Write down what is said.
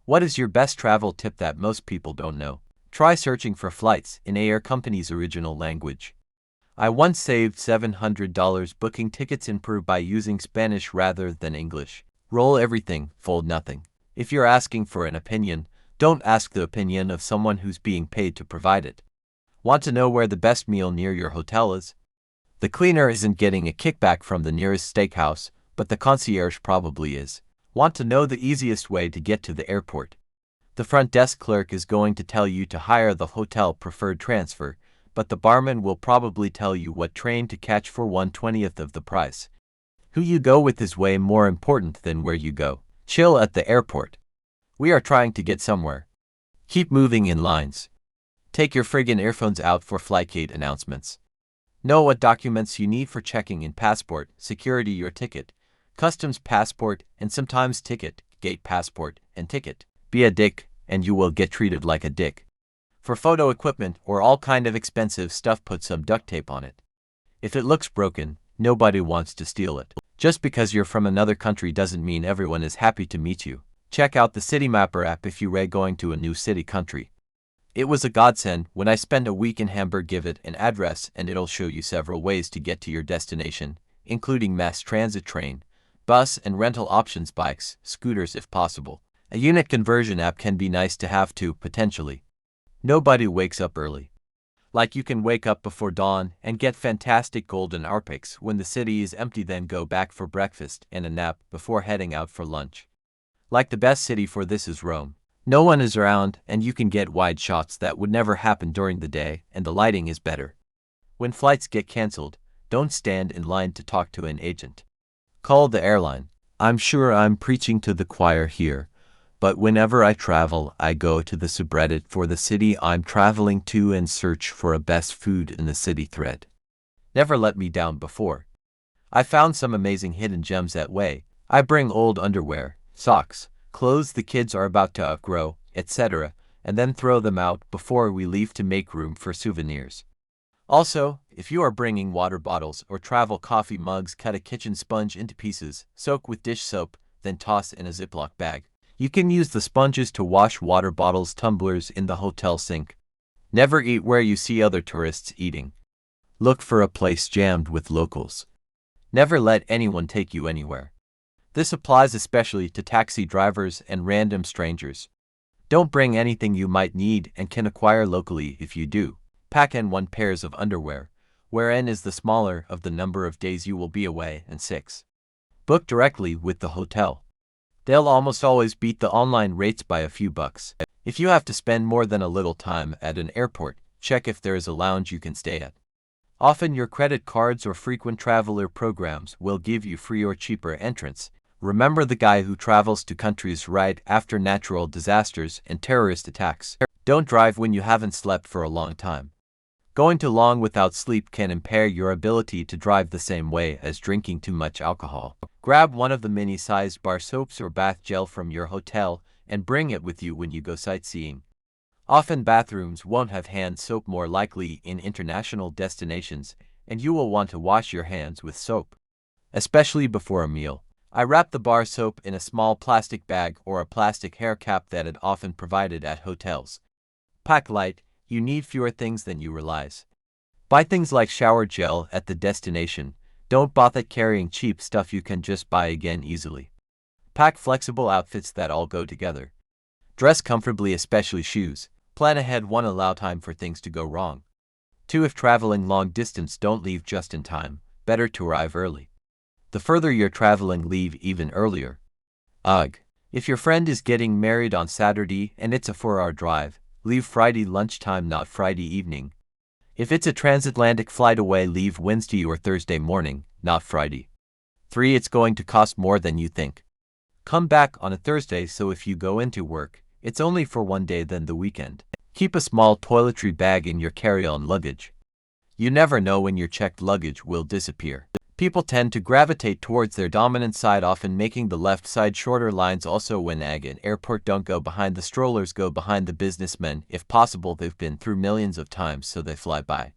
What is your best travel tip that most people don't know? Try searching for flights in a air company's original language. I once saved $700 booking tickets in Peru by using Spanish rather than English. Roll everything, fold nothing. If you're asking for an opinion, don't ask the opinion of someone who's being paid to provide it. Want to know where the best meal near your hotel is? The cleaner isn't getting a kickback from the nearest steakhouse, but the concierge probably is. Want to know the easiest way to get to the airport? The front desk clerk is going to tell you to hire the hotel preferred transfer, but the barman will probably tell you what train to catch for 1/20th of the price. Who you go with is way more important than where you go. Chill at the airport. We are trying to get somewhere. Keep moving in lines. Take your friggin' earphones out for flight gate announcements. Know what documents you need for checking in: passport, security, your ticket, customs passport, and sometimes ticket, gate passport, and ticket. Be a dick, and you will get treated like a dick. For photo equipment or all kind of expensive stuff, put some duct tape on it. If it looks broken, nobody wants to steal it. Just because you're from another country doesn't mean everyone is happy to meet you. Check out the City Mapper app if you're going to a new city country. It was a godsend when I spent a week in Hamburg. Give it an address and it'll show you several ways to get to your destination, including mass transit, train, bus, and rental options, bikes, scooters if possible. A unit conversion app can be nice to have too, potentially. Nobody wakes up early. Like you can wake up before dawn and get fantastic golden hour pics when the city is empty, then go back for breakfast and a nap before heading out for lunch. Like the best city for this is Rome. No one is around and you can get wide shots that would never happen during the day, and the lighting is better. When flights get cancelled, don't stand in line to talk to an agent. Call the airline. I'm sure I'm preaching to the choir here, but whenever I travel, I go to the subreddit for the city I'm traveling to and search for a best food in the city thread. Never let me down before. I found some amazing hidden gems that way. I bring old underwear, socks, clothes the kids are about to outgrow, etc., and then throw them out before we leave to make room for souvenirs. Also, if you are bringing water bottles or travel coffee mugs, cut a kitchen sponge into pieces, soak with dish soap, then toss in a Ziploc bag. You can use the sponges to wash water bottles, tumblers in the hotel sink. Never eat where you see other tourists eating. Look for a place jammed with locals. Never let anyone take you anywhere. This applies especially to taxi drivers and random strangers. Don't bring anything you might need and can acquire locally. If you do, pack in 1 pair of underwear, where n is the smaller of the number of days you will be away, and 6. Book directly with the hotel. They'll almost always beat the online rates by a few bucks. If you have to spend more than a little time at an airport, check if there is a lounge you can stay at. Often your credit cards or frequent traveler programs will give you free or cheaper entrance. Remember the guy who travels to countries right after natural disasters and terrorist attacks. Don't drive when you haven't slept for a long time. Going too long without sleep can impair your ability to drive the same way as drinking too much alcohol. Grab one of the mini-sized bar soaps or bath gel from your hotel and bring it with you when you go sightseeing. Often bathrooms won't have hand soap, more likely in international destinations, and you will want to wash your hands with soap, especially before a meal. I wrap the bar soap in a small plastic bag or a plastic hair cap that is often provided at hotels. Pack light. You need fewer things than you realize. Buy things like shower gel at the destination. Don't bother carrying cheap stuff you can just buy again easily. Pack flexible outfits that all go together. Dress comfortably, especially shoes. Plan ahead. 1. Allow time for things to go wrong. 2. If traveling long distance, don't leave just in time. Better to arrive early. The further you're traveling, leave even earlier. Ugh. If your friend is getting married on Saturday and it's a 4-hour drive, leave Friday lunchtime, not Friday evening. If it's a transatlantic flight away, leave Wednesday or Thursday morning, not Friday. 3. It's going to cost more than you think. Come back on a Thursday, so if you go into work, it's only for 1 day, then the weekend. Keep a small toiletry bag in your carry-on luggage. You never know when your checked luggage will disappear. People tend to gravitate towards their dominant side, often making the left side shorter. Lines also when at an airport, don't go behind the strollers, go behind the businessmen. If possible, they've been through millions of times, so they fly by.